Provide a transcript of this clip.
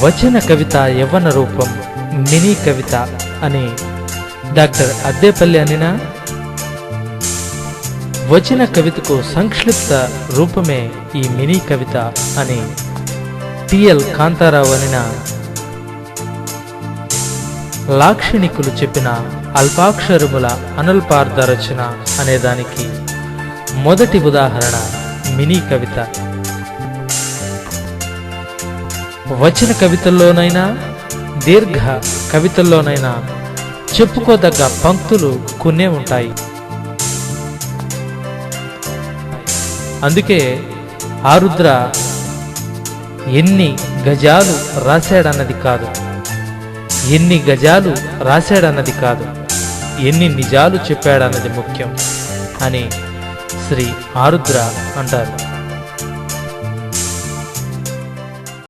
వచన కవిత యవ్వన రూపం మినీ కవిత అని డాక్టర్ అద్దేపల్లి అనినా, వచన కవితకు సంక్షిప్త రూపమే ఈ మినీ కవిత అని టిఎల్ కాంతారావు అనినా, లాక్షణికులు చెప్పిన అల్పాక్షరముల అనల్పార్థ రచన అనేదానికి మొదటి ఉదాహరణ మినీ కవిత. వచన కవితల్లోనైనా దీర్ఘ కవితల్లోనైనా చెప్పుకోదగ్గ పంక్తులు కొన్నే ఉంటాయి. అందుకే ఆరుద్ర ఎన్ని గజాలు రాశాడన్నది కాదు, ఎన్ని గజాలు రాశాడన్నది కాదు, ఎన్ని నిజాలు చెప్పాడన్నది ముఖ్యం అని శ్రీ ఆరుద్ర అంటారు.